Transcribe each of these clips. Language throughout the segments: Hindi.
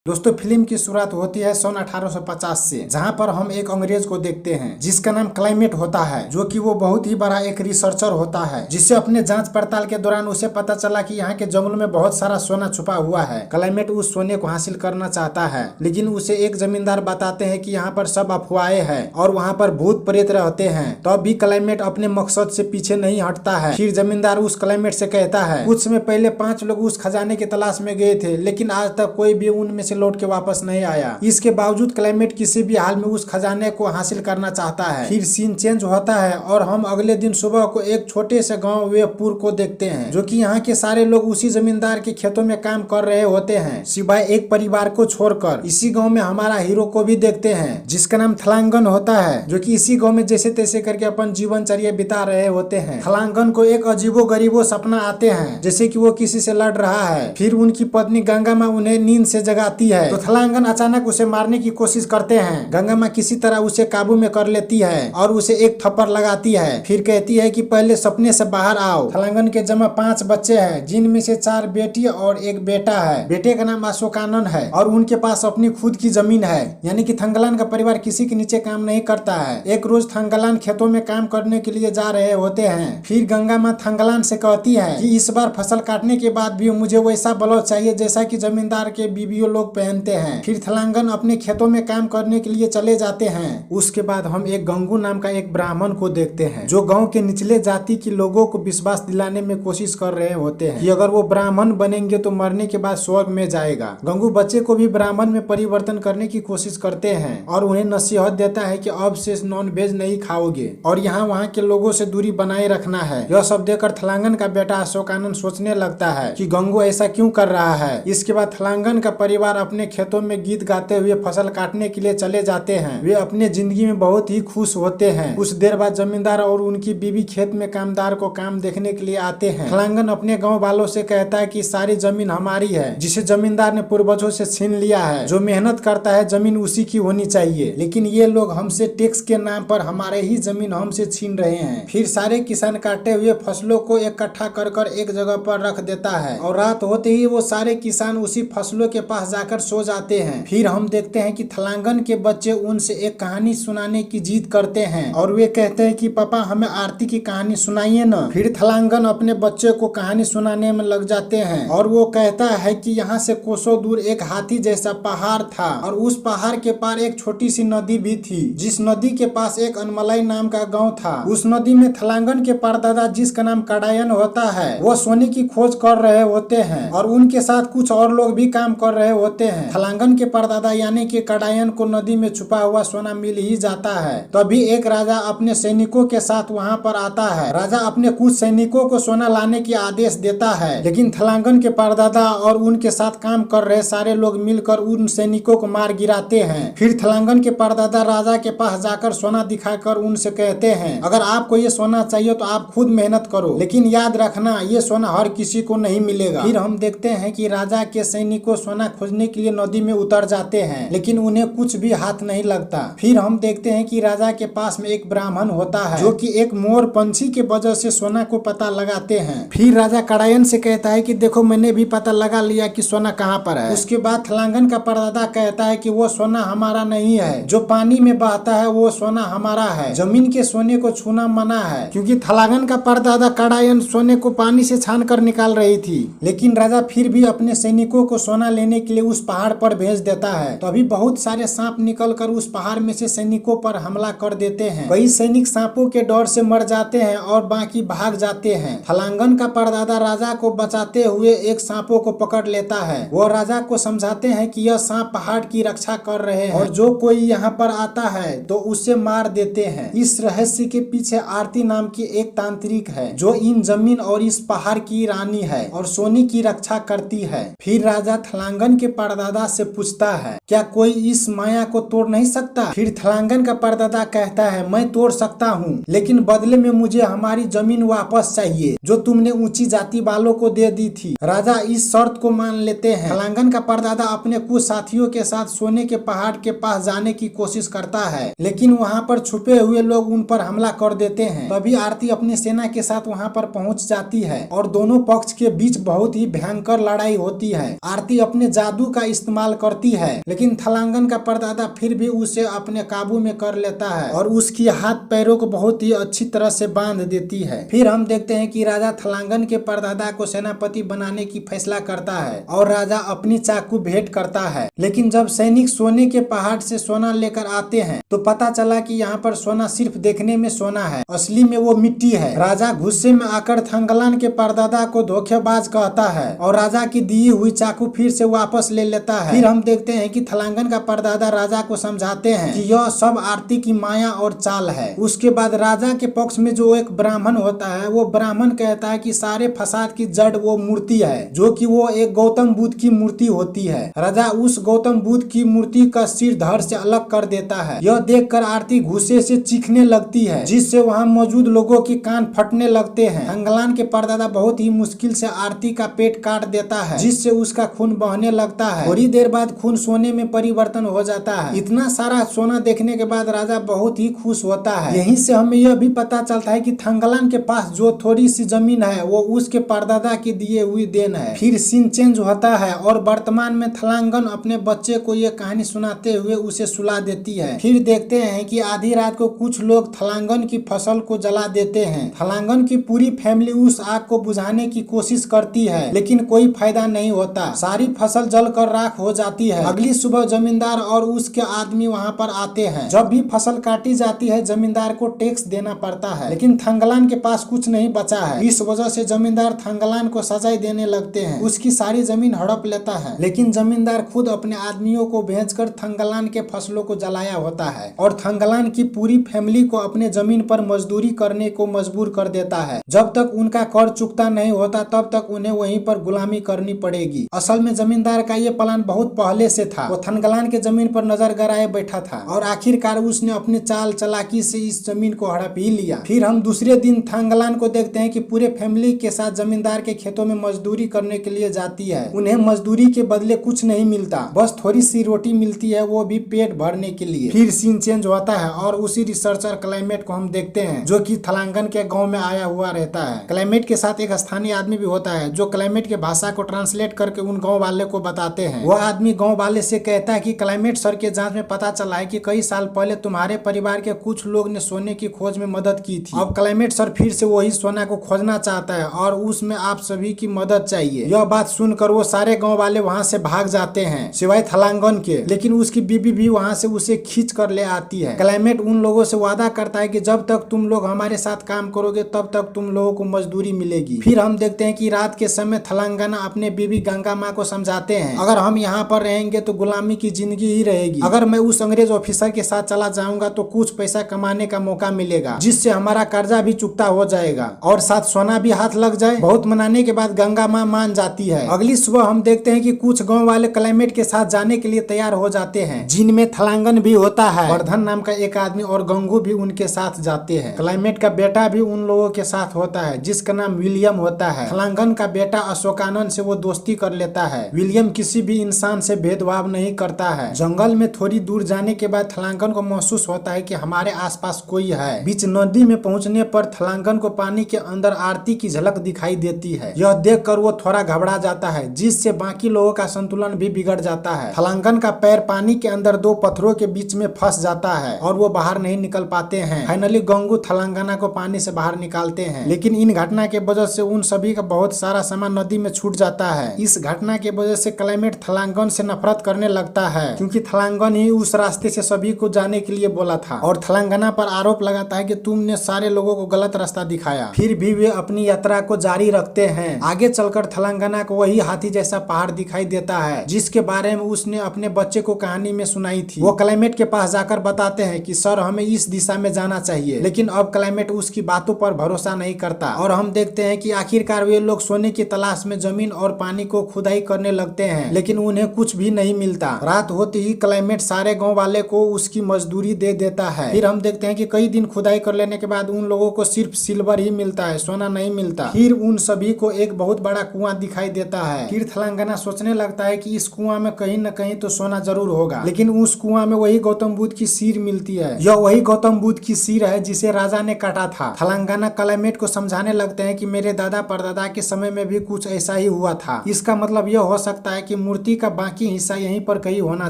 दोस्तों फिल्म की शुरुआत होती है सन 1850 से, जहां पर हम एक अंग्रेज को देखते हैं जिसका नाम क्लाइमेट होता है, जो कि वो बहुत ही बड़ा एक रिसर्चर होता है, जिससे अपने जांच पड़ताल के दौरान उसे पता चला कि यहाँ के जंगलों में बहुत सारा सोना छुपा हुआ है। क्लाइमेट उस सोने को हासिल करना चाहता है, लेकिन उसे एक जमींदार बताते हैं कि यहाँ पर सब अफवाहें हैं और वहाँ पर भूत प्रेत रहते हैं। तब भी क्लाइमेट अपने मकसद से पीछे नहीं हटता है। फिर जमींदार उस क्लाइमेट से कहता है, कुछ समय पहले 5 लोग उस खजाने की तलाश में गए थे, लेकिन आज तक कोई भी उनमें से लौट के वापस नहीं आया। इसके बावजूद क्लाइमेट किसी भी हाल में उस खजाने को हासिल करना चाहता है। फिर सीन चेंज होता है और हम अगले दिन सुबह को एक छोटे से गांव वेपुर को देखते हैं, जो कि यहाँ के सारे लोग उसी जमींदार के खेतों में काम कर रहे होते हैं, सिवाय एक परिवार को छोड़कर। इसी गाँव में हमारा हीरो को भी देखते हैं, जिसका नाम थलांगन होता है, जो कि इसी गाँव में जैसे तैसे करके अपन जीवनचर्या बिता रहे होते हैं। थलांगन को एक अजीबो गरीबो सपना आते हैं, जैसे कि वो किसी से लड़ रहा है। फिर उनकी पत्नी गंगा माँ उन्हें नींद से जगाती है, तो थलांगन अचानक उसे मारने की कोशिश करते हैं। गंगा माँ किसी तरह उसे काबू में कर लेती है और उसे एक थप्पड़ लगाती है। फिर कहती है कि पहले सपने से बाहर आओ। थलांगन के जमा 5 बच्चे हैं, जिनमें से 4 बेटी और 1 बेटा है। बेटे का नाम अशोकानंद है और उनके पास अपनी खुद की जमीन है, यानी कि थंगलान का परिवार किसी के नीचे काम नहीं करता है। एक रोज थंगलान खेतों में काम करने के लिए जा रहे होते हैं। फिर गंगा माँ थंगलान से कहती है कि इस बार फसल काटने के बाद भी मुझे वैसा ब्लाउज चाहिए जैसा कि जमींदार के बीवियों लोग पहनते हैं। फिर थलांगन अपने खेतों में काम करने के लिए चले जाते हैं। उसके बाद हम एक गंगू नाम का एक ब्राह्मण को देखते हैं, जो गांव के निचले जाति के लोगों को विश्वास दिलाने में कोशिश कर रहे होते हैं कि अगर वो ब्राह्मण बनेंगे तो मरने के बाद स्वर्ग में जाएगा। गंगू बच्चे को भी ब्राह्मण में परिवर्तन करने की कोशिश करते हैं और उन्हें नसीहत देता है कि अब से नॉन वेज नहीं खाओगे और यहाँ वहाँ के लोगों से दूरी बनाए रखना है। यह सब देखकर थलांगन का बेटा अशोकानंद सोचने लगता है कि गंगू ऐसा क्यों कर रहा है। इसके बाद थलांगन का परिवार अपने खेतों में गीत गाते हुए फसल काटने के लिए चले जाते हैं। वे अपने जिंदगी में बहुत ही खुश होते हैं। कुछ देर बाद जमींदार और उनकी बीवी खेत में कामदार को काम देखने के लिए आते हैं। थलांगन अपने गांव वालों से कहता है कि सारी जमीन हमारी है, जिसे जमींदार ने पूर्वजों से छीन लिया है। जो मेहनत करता है जमीन उसी की होनी चाहिए, लेकिन ये लोग हमसे टैक्स के नाम पर हमारे ही जमीन हमसे छीन रहे हैं। फिर सारे किसान काटे हुए फसलों को इकट्ठा कर एक जगह पर रख देता है और रात होते ही वो सारे किसान उसी फसलों के पास जाकर सो जाते हैं। फिर हम देखते हैं कि थलांगन के बच्चे उनसे एक कहानी सुनाने की जिद करते हैं और वे कहते हैं कि पापा हमें आरती की कहानी सुनाइए ना। फिर थलांगन अपने बच्चे को कहानी सुनाने में लग जाते हैं और वो कहता है कि यहाँ से कोसों दूर एक हाथी जैसा पहाड़ था और उस पहाड़ के पार एक छोटी सी नदी भी थी, जिस नदी के पास एक अनमलाई नाम का गाँव था। उस नदी में थलांगन के परदादा, जिसका नाम कडायन होता है, वो सोने की खोज कर रहे होते हैं और उनके साथ कुछ और लोग भी काम कर रहे होते हैं। थलांगन के परदादा यानी कि कडायन को नदी में छुपा हुआ सोना मिल ही जाता है। तभी एक राजा अपने सैनिकों के साथ वहां पर आता है। राजा अपने कुछ सैनिकों को सोना लाने की आदेश देता है, लेकिन थलांगन के परदादा और उनके साथ काम कर रहे सारे लोग मिलकर उन सैनिकों को मार गिराते हैं। फिर थलांगन के परदादा राजा के पास जाकर सोना दिखाकर उनसे कहते हैं, अगर आपको ये सोना चाहिए तो आप खुद मेहनत करो, लेकिन याद रखना ये सोना हर किसी को नहीं मिलेगा। फिर हम देखते हैं कि राजा के सैनिकों सोना खोजने के लिए नदी में उतर जाते हैं, लेकिन उन्हें कुछ भी हाथ नहीं लगता। फिर हम देखते हैं कि राजा के पास में एक ब्राह्मण होता है, जो कि एक मोर पंछी के वजह से सोना को पता लगाते हैं। फिर राजा कडायन से कहता है कि देखो मैंने भी पता लगा लिया कि सोना कहाँ पर है। उसके बाद थलांगन का परदादा कहता है कि वो सोना हमारा नहीं है, जो पानी में बहता है वो सोना हमारा है। जमीन के सोने को छूना मना है, क्योंकि थलांगन का परदादा कडायन सोने को पानी से छान कर निकाल रही थी। लेकिन राजा फिर भी अपने सैनिकों को सोना लेने के लिए उस पहाड़ पर भेज देता है। तभी बहुत सारे सांप निकलकर उस पहाड़ में से सैनिकों पर हमला कर देते हैं। कई सैनिक सांपों के डर से मर जाते हैं और बाकी भाग जाते हैं। थलांगन का परदादा राजा को बचाते हुए एक सांपों को पकड़ लेता है। वो राजा को समझाते हैं कि यह सांप पहाड़ की रक्षा कर रहे हैं और जो कोई यहाँ पर आता है तो उसे मार देते हैं। इस रहस्य के पीछे आरती नाम की एक तांत्रिक है, जो इन जमीन और इस पहाड़ की रानी है और सोने की रक्षा करती है। फिर राजा थलांगन के परदादा से पूछता है, क्या कोई इस माया को तोड़ नहीं सकता? फिर थलांगन का परदादा कहता है, मैं तोड़ सकता हूँ, लेकिन बदले में मुझे हमारी जमीन वापस चाहिए, जो तुमने ऊंची जाति वालों को दे दी थी। राजा इस शर्त को मान लेते हैं। थलांगन का परदादा अपने कुछ साथियों के साथ सोने के पहाड़ के पास जाने की कोशिश करता है, लेकिन वहाँ पर छुपे हुए लोग उन पर हमला कर देते हैं। तभी आरती अपनी सेना के साथ वहाँ पर पहुँच जाती है और दोनों पक्ष के बीच बहुत ही भयंकर लड़ाई होती है। आरती अपने जादू का इस्तेमाल करती है, लेकिन थलांगन का परदादा फिर भी उसे अपने काबू में कर लेता है और उसकी हाथ पैरों को बहुत ही अच्छी तरह से बांध देती है। फिर हम देखते हैं कि राजा थलांगन के परदादा को सेनापति बनाने की फैसला करता है और राजा अपनी चाकू भेंट करता है। लेकिन जब सैनिक सोने के पहाड़ से सोना लेकर आते हैं तो पता चला कि यहाँ पर सोना सिर्फ देखने में सोना है, असली में वो मिट्टी है। राजा गुस्से में आकर थंगलान के परदादा को धोखेबाज कहता है और राजा की दी हुई चाकू फिर से वापस ले लेता है। फिर हम देखते हैं कि थलांगन का परदादा राजा को समझाते हैं कि यह सब आरती की माया और चाल है। उसके बाद राजा के पक्ष में जो एक ब्राह्मण होता है वो ब्राह्मण कहता है कि सारे फसाद की जड़ वो मूर्ति है, जो कि वो एक गौतम बुद्ध की मूर्ति होती है। राजा उस गौतम बुद्ध की मूर्ति का सिर धड़ से अलग कर देता है। यह देखकर आरती गुस्से से चीखने लगती है, जिससे वहां मौजूद लोगों के कान फटने लगते हैं। थंगलान के परदादा बहुत ही मुश्किल से आरती का पेट काट देता है, जिससे उसका खून बहने लगता है। थोड़ी देर बाद खून सोने में परिवर्तन हो जाता है। इतना सारा सोना देखने के बाद राजा बहुत ही खुश होता है। यहीं से हमें यह भी पता चलता है कि थंगलान के पास जो थोड़ी सी जमीन है वो उसके परदादा की दिए हुई देन है। फिर सीन चेंज होता है और वर्तमान में थलांगन अपने बच्चे को ये कहानी सुनाते हुए उसे सुला देती है। फिर देखते हैं कि आधी रात को कुछ लोग थलांगन की फसल को जला देते हैं। थलांगन की पूरी फैमिली उस आग को बुझाने की कोशिश करती है, लेकिन कोई फायदा नहीं होता। सारी फसल जलकर राख हो जाती है। अगली सुबह जमींदार और उसके आदमी वहां पर आते हैं। जब भी फसल काटी जाती है जमींदार को टैक्स देना पड़ता है, लेकिन थंगलान के पास कुछ नहीं बचा है। इस वजह से जमींदार थंगलान को सजाएं देने लगते हैं। उसकी सारी जमीन हड़प लेता है, लेकिन जमींदार खुद अपने आदमियों को भेजकर थंगलान के फसलों को जलाया होता है और थंगलान की पूरी फैमिली को अपने जमीन पर मजदूरी करने को मजबूर कर देता है। जब तक उनका कर चुकता नहीं होता तब तक उन्हें वहीं पर गुलामी करनी पड़ेगी। असल में जमींदार का ये प्लान बहुत पहले से था। वो थंगलान के जमीन पर नजर गड़ाए बैठा था और आखिरकार उसने अपनी चाल चलाकी से इस जमीन को हड़प ही लिया। फिर हम दूसरे दिन थंगलान को देखते हैं कि पूरे फैमिली के साथ जमींदार के खेतों में मजदूरी करने के लिए जाती है। उन्हें मजदूरी के बदले कुछ नहीं मिलता, बस थोड़ी सी रोटी मिलती है, वो भी पेट भरने के लिए। फिर सीन चेंज होता है और उसी रिसर्चर क्लाइमेट को हम देखते हैं, जो कि थलांगन के गांव में आया हुआ रहता है। क्लाइमेट के साथ एक स्थानीय आदमी भी होता है जो क्लाइमेट के भाषा को ट्रांसलेट करके उन गाँव वाले को बताते हैं। वह आदमी गाँव वाले से कहता है कि क्लाइमेट सर के जांच में पता चला है कि कई साल पहले तुम्हारे परिवार के कुछ लोग ने सोने की खोज में मदद की थी। अब क्लाइमेट सर फिर से वही सोना को खोजना चाहता है और उसमें आप सभी की मदद चाहिए। यह बात सुनकर वो सारे गांव वाले वहां से भाग जाते हैं सिवाय थलांगन के, लेकिन उसकी बीबी भी वहां से उसे खींच कर ले आती है। क्लाइमेट उन लोगों से वादा करता है कि जब तक तुम लोग हमारे साथ काम करोगे तब तक तुम लोगों को मजदूरी मिलेगी। फिर हम देखते हैं कि रात के समय थलांगना अपने बीबी गंगा माँ को समझाते हैं, अगर हम यहाँ पर रहेंगे तो गुलामी की जिंदगी ही रहेगी। अगर मैं उस अंग्रेज ऑफिसर के साथ चला जाऊंगा तो कुछ पैसा कमाने का मौका मिलेगा, जिससे हमारा कर्जा भी चुकता हो जाएगा और साथ सोना भी हाथ लग जाए। बहुत मनाने के बाद गंगा माँ मान जाती है। अगली सुबह हम देखते हैं कि कुछ गांव वाले क्लाइमेट के साथ जाने के लिए तैयार हो जाते हैं, जिनमें थलांगन भी होता है। वर्धन नाम का एक आदमी और गंगू भी उनके साथ जाते हैं। क्लाइमेट का बेटा भी उन लोगों के साथ होता है, जिसका नाम विलियम होता है। थलांगन का बेटा अशोकानंद से वो दोस्ती कर लेता है। विलियम किसी भी इंसान से भेदभाव नहीं करता है। जंगल में थोड़ी दूर जाने के बाद थलांगन को महसूस होता है कि हमारे आसपास कोई है। बीच नदी में पहुंचने पर थलांगन को पानी के अंदर आरती की झलक दिखाई देती है। यह देखकर वो थोड़ा घबरा जाता है, जिससे बाकी लोगों का संतुलन भी बिगड़ जाता है। थलांगन का पैर पानी के अंदर दो पत्थरों के बीच में फंस जाता है और वो बाहर नहीं निकल पाते हैं। फाइनली गंगू थलांगना को पानी से बाहर निकालते हैं, लेकिन इन घटना के वजह से उन सभी का बहुत सारा सामान नदी में छूट जाता है। इस घटना के वजह से क्लाइमेट थलांगन से नफरत करने लगता है, क्योंकि थलांगन ही उस रास्ते से सभी को जाने के लिए बोला था और थलांगना पर आरोप लगाता है कि तुमने सारे लोगों को गलत रास्ता दिखाया। फिर भी वे अपनी यात्रा को जारी रखते हैं। आगे चलकर थलांगना को वही हाथी जैसा पहाड़ दिखाई देता है, जिसके बारे में उसने अपने बच्चे को कहानी में सुनाई थी। वो क्लाइमेट के पास जाकर बताते हैं कि सर हमें इस दिशा में जाना चाहिए, लेकिन अब क्लाइमेट उसकी बातों पर भरोसा नहीं करता और हम देखते हैं कि आखिरकार वे लोग सोने की तलाश में जमीन और पानी को खुदाई करने लगते हैं, लेकिन उन्हें कुछ भी नहीं मिलता। रात होते ही क्लाइमेट सारे गाँव वाले को उसकी मजदूरी दे देता है। फिर हम देखते हैं कि कई दिन खुदाई कर लेने के बाद उन लोगों को सिर्फ सिल्वर ही मिलता है, सोना नहीं मिलता। फिर उन सभी को एक बहुत बड़ा कुआं दिखाई देता है। फिर थलांगना सोचने लगता है कि इस कुआं में कहीं न कहीं तो सोना जरूर होगा, लेकिन उस कुआं में वही गौतम बुद्ध की सिर मिलती है। यह वही गौतम बुद्ध की सिर है जिसे राजा ने काटा था। थलांगना क्लाइमेट को समझाने लगते हैं कि मेरे दादा परदादा के समय में भी कुछ ऐसा ही हुआ था। इसका मतलब यह हो सकता है कि मूर्ति का बाकी हिस्सा यहीं पर कहीं होना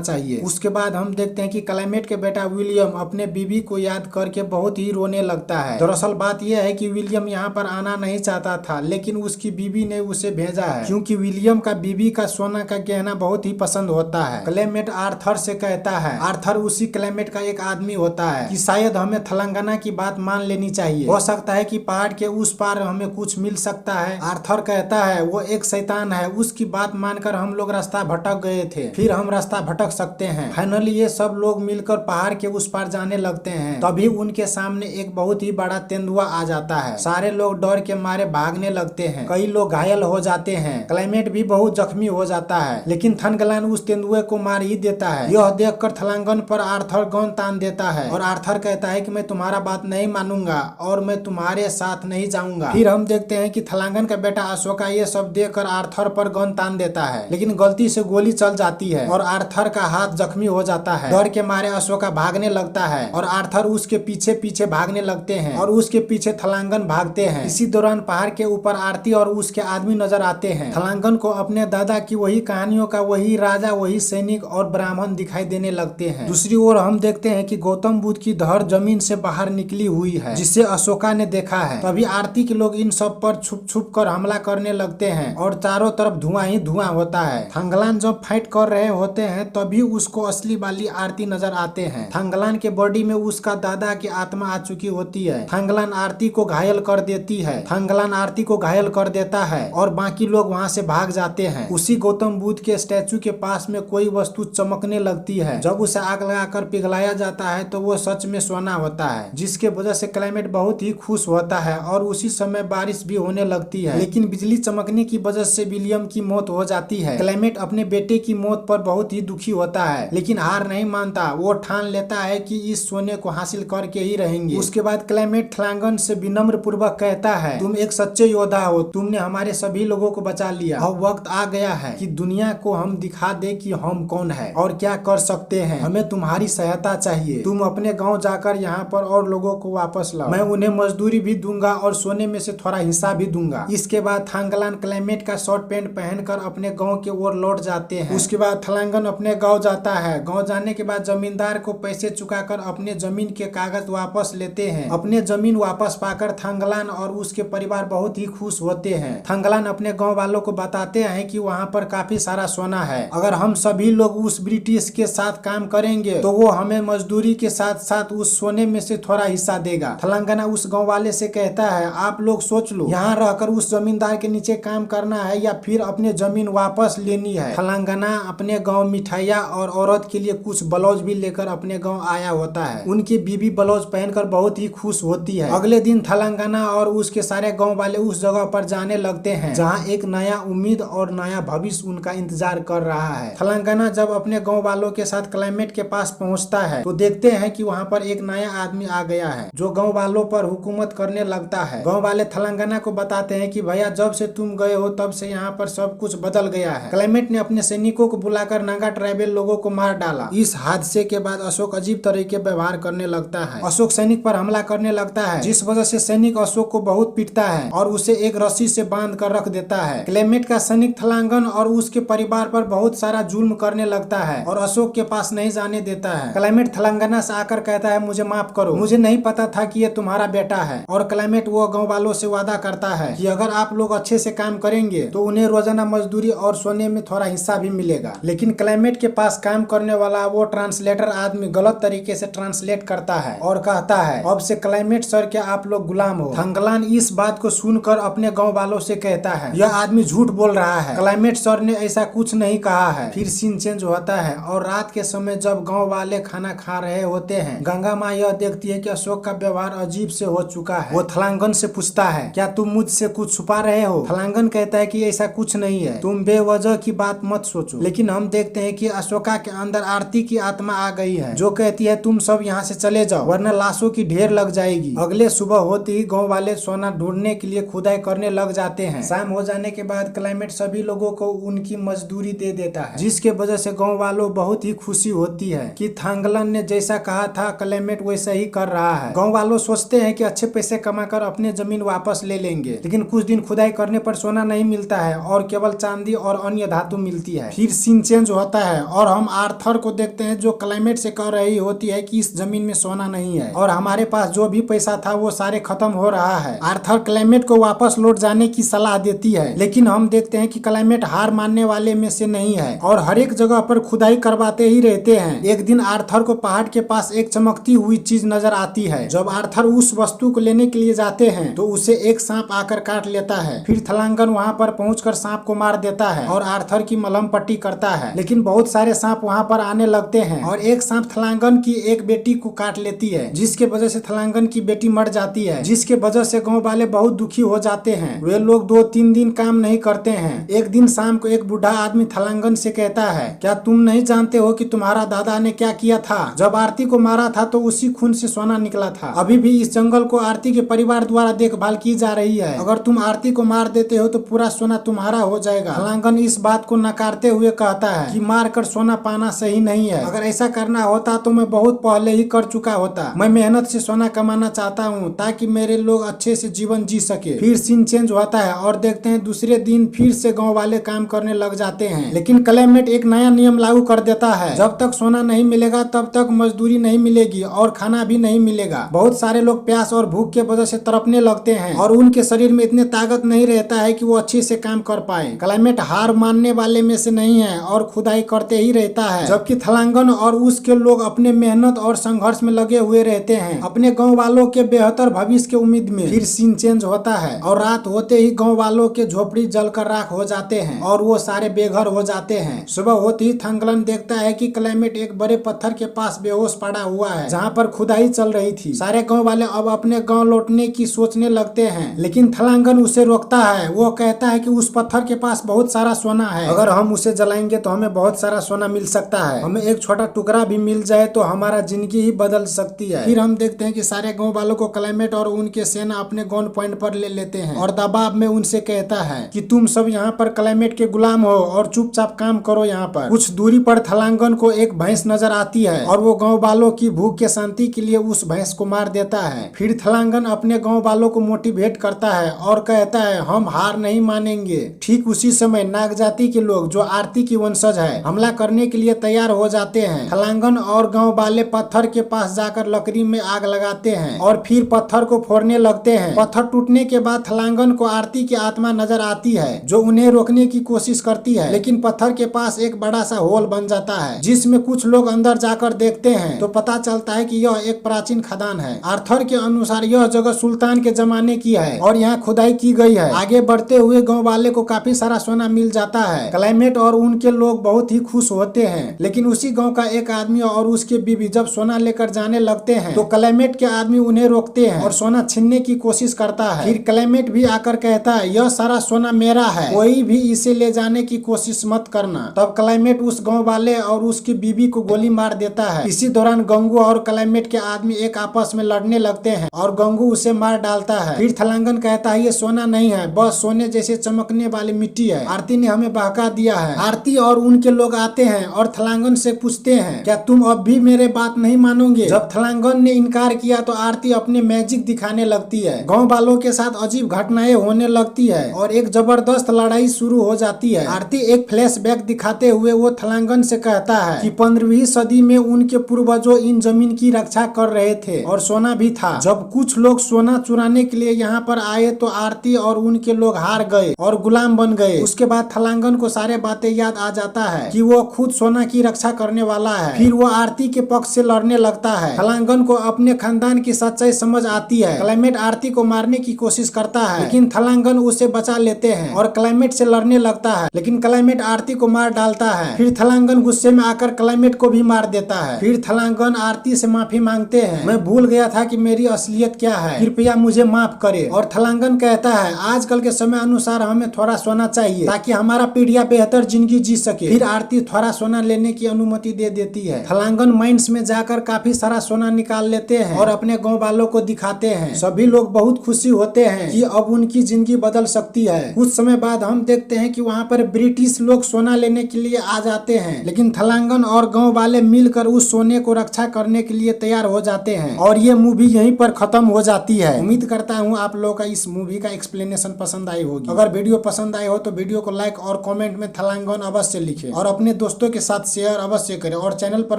चाहिए। उसके बाद हम देखते हैं कि क्लाइमेट के बेटा विलियम अपने बीबी को याद करके बहुत ही रोने लगता है। दरअसल बात यह है कि विलियम यहाँ पर आना नहीं चाहता था, लेकिन उसकी बीबी ने उसे भेजा है क्योंकि विलियम का बीबी का सोना का गहना बहुत ही पसंद होता है। क्लेमेंट आर्थर से कहता है, आर्थर उसी क्लेमेंट का एक आदमी होता है, कि शायद हमें तेलंगाना की बात मान लेनी चाहिए। हो सकता है कि पहाड़ के उस पार हमें कुछ मिल सकता है। आर्थर कहता है वो एक शैतान है, उसकी बात मानकर हम लोग रास्ता भटक गए थे, फिर हम रास्ता भटक सकते हैं। फाइनली ये सब लोग मिलकर पहाड़ के उस पार जाने लगते हैं। तभी उनके सामने एक बहुत ही बड़ा तेंदुआ आ जाता है। सारे लोग डर के मारे भागने लगते हैं, कई लोग घायल हो जाते हैं। क्लेमेंट भी बहुत जख्मी हो जाता है, लेकिन थनगलान उस तेंदुए को मार ही देता है। यह देखकर थलांगन पर आर्थर गन तान देता है और आर्थर कहता है कि मैं तुम्हारा बात नहीं मानूंगा और मैं तुम्हारे साथ नहीं जाऊंगा। फिर हम देखते हैं कि थलांगन का बेटा अशोका ये सब देखकर आर्थर पर गन तान देता है, लेकिन गलती से गोली चल जाती है और आर्थर का हाथ जख्मी हो जाता है। डर के मारे अशोका भागने लगता है और आर्थर उसके पीछे पीछे भागने लगते हैं और उसके पीछे थलांगन भागते हैं। इसी दौरान पहाड़ के ऊपर आरती और उसके आदमी नजर आते हैं। थलांगन को अपने दादा की वही कहानियों का वही राजा, वही सैनिक और ब्राह्मण दिखाई देने लगते हैं। दूसरी ओर हम देखते हैं कि गौतम बुद्ध की धड़ जमीन से बाहर निकली हुई है, जिसे अशोका ने देखा है। तभी आरती के लोग इन सब पर छुप छुप कर हमला करने लगते हैं और चारों तरफ धुआं ही धुआं होता है। थंगलान जब फाइट कर रहे होते हैं तभी उसको असली वाली आरती नजर आते हैं। थंगलान के बॉडी में उसका दादा की आत्मा आ चुकी होती है। थंगलान आरती को घायल कर देती है, थंगलान आरती को घायल कर देता है और बाकी लोग वहाँ से भाग जाते हैं। उसी गौतम बुद्ध के स्टैचू के पास में कोई वस्तु चमकने लगती है। जब उसे आग लगाकर पिघलाया जाता है तो वो सच में सोना होता है, जिसके वजह से क्लाइमेट बहुत ही खुश होता है और उसी समय बारिश भी होने लगती है। लेकिन बिजली चमकने की वजह से विलियम की मौत हो जाती है। क्लाइमेट अपने बेटे की मौत पर बहुत ही दुखी होता है, लेकिन हार नहीं मानता। वो ठान लेता है कि इस सोने को हासिल करके ही रहेंगे। उसके बाद क्लाइमेट थलांगन से विनम्र पूर्वक कहता है, तुम एक सच्चे योद्धा हो, तुमने हमारे सभी लोगों को बचा लिया। अब वक्त आ गया है कि दुनिया को हम दिखा दे कि हम कौन है और क्या कर सकते हैं। हमें तुम्हारी सहायता चाहिए। तुम अपने गांव जाकर यहाँ पर और लोगों को वापस लाओ। मैं उन्हें मजदूरी भी दूंगा और सोने में से थोड़ा हिस्सा भी दूंगा। इसके बाद थंगलान क्लाइमेट का शॉर्ट पैंट पहनकर अपने गाँव की ओर लौट जाते हैं। उसके बाद थलांगन अपने गाँव जाता है। गाँव जाने के बाद जमींदार को पैसे चुकाकर अपने जमीन के कागज वापस लेते हैं। अपने जमीन वापस पाकर थंगलान और उसके परिवार बहुत ही खुश होते हैं। थंगलान अपने गांव वालों को बताते हैं कि वहां पर काफी सारा सोना है। अगर हम सभी लोग उस ब्रिटिश के साथ काम करेंगे तो वो हमें मजदूरी के साथ साथ उस सोने में से थोड़ा हिस्सा देगा। थलांगना उस गांव वाले से कहता है, आप लोग सोच लो, यहाँ रहकर उस जमींदार के नीचे काम करना है या फिर अपने जमीन वापस लेनी है। थलांगना अपने गाँव मिठाइयाँ और औरत के लिए कुछ ब्लाउज भी लेकर अपने गाँव आया होता है। उनकी बीबी ब्लाउज पहनकर बहुत ही खुश होती है। अगले दिन थलांगना और उसके सारे गांव वाले उस जगह पर जाने लगते हैं जहां एक नया उम्मीद और नया भविष्य उनका इंतजार कर रहा है। थलांगना जब अपने गांव वालों के साथ क्लाइमेट के पास पहुंचता है तो देखते हैं कि वहां पर एक नया आदमी आ गया है जो गांव वालों पर हुकूमत करने लगता है। गांव वाले थलांगना को बताते हैं कि भैया जब से तुम गए हो तब से यहाँ पर सब कुछ बदल गया है। क्लाइमेट ने अपने सैनिकों को बुलाकर नागा ट्राइबल लोगों को मार डाला। इस हादसे के बाद अशोक अजीब तरह के व्यवहार करने लगता है। अशोक सैनिक पर हमला करने लगता है, जिस वजह से सैनिक अशोक को बहुत पीटता है और उसे एक रस्सी से बांध कर रख देता है। क्लेमेंट का सैनिक थलांगन और उसके परिवार पर बहुत सारा जुल्म करने लगता है और अशोक के पास नहीं जाने देता है। क्लेमेंट थलांगना से आकर कहता है, मुझे माफ करो, मुझे नहीं पता था कि ये तुम्हारा बेटा है। और क्लेमेंट वो गाँव वालों से वादा करता है कि अगर आप लोग अच्छे से काम करेंगे तो उन्हें रोजाना मजदूरी और सोने में थोड़ा हिस्सा भी मिलेगा। लेकिन क्लेमेंट के पास काम करने वाला वो ट्रांसलेटर आदमी गलत तरीके से ट्रांसलेट करता है और कहता है, अब से क्लाइमेट सर के आप लोग गुलाम हो। थंगलान इस बात को सुनकर अपने गांव वालों से कहता है, यह आदमी झूठ बोल रहा है, क्लाइमेट सर ने ऐसा कुछ नहीं कहा है। फिर सीन चेंज होता है और रात के समय जब गांव वाले खाना खा रहे होते हैं, गंगा माँ यह देखती है कि अशोक का व्यवहार अजीब से हो चुका है। वो थलांगन से पूछता है, क्या तुम मुझसे कुछ छुपा रहे हो? थलांगन कहता है कि ऐसा कुछ नहीं है, तुम बेवजह की बात मत सोचो। लेकिन हम देखते हैं कि अशोका के अंदर आरती की आत्मा आ गई है जो कहती है, तुम सब यहाँ से चले जाओ वरना लाशों की ढेर लग जाएगी। अगले सुबह होते ही गांव वाले सोना ढूंढने के लिए खुदाई करने लग जाते हैं। शाम हो जाने के बाद क्लाइमेट सभी लोगों को उनकी मजदूरी दे देता है, जिसके वजह से गांव वालों बहुत ही खुशी होती है कि थंगलन ने जैसा कहा था क्लाइमेट वैसा ही कर रहा है। गांव वालों सोचते हैं कि अच्छे पैसे कमाकर अपने जमीन वापस ले लेंगे, लेकिन कुछ दिन खुदाई करने पर सोना नहीं मिलता है और केवल चांदी और अन्य धातु धातु मिलती है। फिर सीन चेंज होता है और हम आर्थर को देखते हैं जो क्लाइमेट से कह रही होती है कि इस जमीन में सोना नहीं है और हमारे पास जो भी पैसा था वो सारे खत्म हो रहा है। आर्थर क्लाइमेट को वापस लौट जाने की सलाह देती है, लेकिन हम देखते हैं कि क्लाइमेट हार मानने वाले में से नहीं है और हर एक जगह पर खुदाई करवाते ही रहते हैं। एक दिन आर्थर को पहाड़ के पास एक चमकती हुई चीज नजर आती है। जब आर्थर उस वस्तु को लेने के लिए जाते हैं तो उसे एक सांप आकर काट लेता है। फिर थलांगन वहां पर पहुंचकर सांप को मार देता है और आर्थर की मलहम पट्टी करता है, लेकिन बहुत सारे सांप वहां पर आने लगते हैं और एक सांप थलांगन की एक बेटी को काट लेती है, जिसके वजह से थलांगन की बेटी मर जाती है, जिसके वजह से गाँव वाले बहुत दुखी हो जाते हैं। वे लोग 2-3 दिन काम नहीं करते हैं। एक दिन शाम को एक बूढ़ा आदमी थलांगन से कहता है, क्या तुम नहीं जानते हो कि तुम्हारा दादा ने क्या किया था? जब आरती को मारा था तो उसी खून से सोना निकला था। अभी भी इस जंगल को आरती के परिवार द्वारा देखभाल की जा रही है। अगर तुम आरती को मार देते हो तो पूरा सोना तुम्हारा हो जाएगा। थलांगन इस बात को नकारते हुए कहता है कि मार कर सोना पाना सही नहीं है। अगर ऐसा करना होता तो मैं बहुत पहले ही कर चुका होता। मैं मेहनत से सोना कमाना चाहता हूँ ताकि मेरे लोग अच्छे से जीवन जी सके। फिर सीन चेंज होता है और देखते हैं दूसरे दिन फिर से गाँव वाले काम करने लग जाते हैं, लेकिन क्लाइमेट एक नया नियम लागू कर देता है। जब तक सोना नहीं मिलेगा तब तक मजदूरी नहीं मिलेगी और खाना भी नहीं मिलेगा। बहुत सारे लोग प्यास और भूख के वजह से तड़पने लगते हैं और उनके शरीर में इतने ताकत नहीं रहता है कि वो अच्छे से काम कर पाए। क्लाइमेट हार मानने वाले में से नहीं है और खुदाई करते ही रहता है, जबकि थलांगन और उसके लोग अपने मेहनत और संघर्ष में लगे हुए रहते हैं अपने गाँव वालों के बेहतर भविष्य के उम्मीद में। फिर सीन चेंज होता है और रात होते ही गाँव वालों के झोपड़ी जलकर राख हो जाते हैं और वो सारे बेघर हो जाते हैं। सुबह होते ही थलांगन देखता है कि क्लाइमेट एक बड़े पत्थर के पास बेहोश पड़ा हुआ है जहाँ पर खुदाई चल रही थी। सारे गांव वाले अब अपने गांव लौटने की सोचने लगते हैं, लेकिन थलांगन उसे रोकता है। वो कहता है कि उस पत्थर के पास बहुत सारा सोना है, अगर हम उसे जलाएंगे तो हमें बहुत सारा सोना मिल सकता है। हमें एक छोटा टुकड़ा भी मिल जाए तो हमारा जिंदगी ही बदल सकती है। फिर हम देखते हैं कि सारे गाँव वालों को क्लाइमेट और उनके सेना अपने गन पॉइंट पर ले लेते हैं और दबाव में उनसे कहता है कि तुम सब यहाँ पर क्लाइमेट के गुलाम हो और चुपचाप काम करो। यहाँ पर कुछ दूरी पर थलांगन को एक भैंस नजर आती है और वो गांव वालों की भूख के शांति के लिए उस भैंस को मार देता है। फिर थलांगन अपने गांव वालों को मोटिवेट करता है और कहता है हम हार नहीं मानेंगे। ठीक उसी समय नाग जाति के लोग जो आरती की वंशज है हमला करने के लिए तैयार हो जाते हैं। थलांगन और गाँव वाले पत्थर के पास जाकर लकड़ी में आग लगाते हैं और फिर पत्थर को फोड़ने लगते हैं। पत्थर टूटने के बाद थलांगन को आरती की आत्मा नजर आती है जो उन्हें रोकने की कोशिश करती है, लेकिन पत्थर के पास एक बड़ा सा होल बन जाता है जिसमें कुछ लोग अंदर जाकर देखते हैं तो पता चलता है कि यह एक प्राचीन खदान है। आर्थर के अनुसार यह जगह सुल्तान के जमाने की है और यहाँ खुदाई की गई है। आगे बढ़ते हुए गाँव वाले को काफी सारा सोना मिल जाता है। क्लाइमेट और उनके लोग बहुत ही खुश होते हैं, लेकिन उसी गाँव का एक आदमी और उसके बीवी जब सोना लेकर जाने लगते हैं तो क्लाइमेट के आदमी उन्हें रोकते हैं और सोना छीनने की कोशिश करता है। फिर क्लाइमेट भी आकर कहता है यह सारा सोना मेरा है, कोई भी इसे ले जाने की कोशिश मत करना। तब क्लाइमेट उस गाँव वाले और उसकी बीवी को गोली मार देता है। इसी दौरान गंगू और क्लाइमेट के आदमी एक आपस में लड़ने लगते हैं और गंगू उसे मार डालता है। फिर थलांगन कहता है ये सोना नहीं है, बस सोने जैसे चमकने वाली मिट्टी है। आरती ने हमें बहका दिया है। आरती और उनके लोग आते हैं और थलांगन से पूछते हैं क्या तुम अब भी मेरे बात नहीं मानोगे? जब थलांगन ने इनकार किया तो आरती अपने मैजिक दिखाने लगती है। गाँव वालों के साथ अजीब घटनाएं होने लगती है और एक जबरदस्त लड़ाई शुरू हो जाती है। आरती एक फ्लैशबैक दिखाते हुए वो थलांगन से कहता है कि 15वीं सदी में उनके पूर्वजों इन जमीन की रक्षा कर रहे थे और सोना भी था। जब कुछ लोग सोना चुराने के लिए यहाँ पर आए तो आरती और उनके लोग हार गए और गुलाम बन गए। उसके बाद थलांगन को सारे बातें याद आ जाता है कि वो खुद सोना की रक्षा करने वाला है। फिर वो आरती के पक्ष से लड़ने लगता है। थलांगन को अपने खानदान की सच्चाई समझ आती है। क्लाइमेट आरती को मारने की कोशिश करता है, लेकिन थलांगन उसे बचा लेते हैं और क्लाइमेट से लड़ने लगता है, लेकिन क्लाइमेट आरती को मार डालता है। फिर थलांगन गुस्से में आकर क्लाइमेट को भी मार देता है। फिर थलांगन आरती से माफी मांगते हैं, मैं भूल गया था कि मेरी असलियत क्या है, कृपया मुझे माफ करे। और थलांगन कहता है आजकल के समय अनुसार हमें थोड़ा सोना चाहिए ताकि हमारा पीढ़ियां बेहतर जिंदगी जी सके। फिर आरती थोड़ा सोना लेने की अनुमति दे देती है। थलांगन माइंस में जाकर काफी सारा सोना निकाल लेते हैं और अपने गाँव वालों को दिखाते हैं। सभी लोग बहुत खुशी होते हैं कि अब उनकी जिंदगी बदल सकती है। कुछ समय बाद हम देखते हैं कि वहाँ पर ब्रिटिश लोग सोना लेने के लिए आ जाते हैं, लेकिन थलांगन और गाँव वाले मिलकर उस सोने को रक्षा करने के लिए तैयार हो जाते हैं और ये मूवी यहीं पर खत्म हो जाती है। उम्मीद करता हूँ आप लोगों का इस मूवी का एक्सप्लेनेशन पसंद आई होगी। अगर वीडियो पसंद आई हो तो वीडियो को लाइक और कमेंट में थलांगन अवश्य लिखें और अपने दोस्तों के साथ शेयर अवश्य करें। और चैनल पर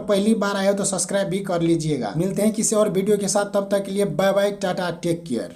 पहली बार आए हो तो सब्सक्राइब भी कर लीजिएगा। मिलते हैं किसी और वीडियो के साथ, तब तक के लिए bye bye, tata, take care.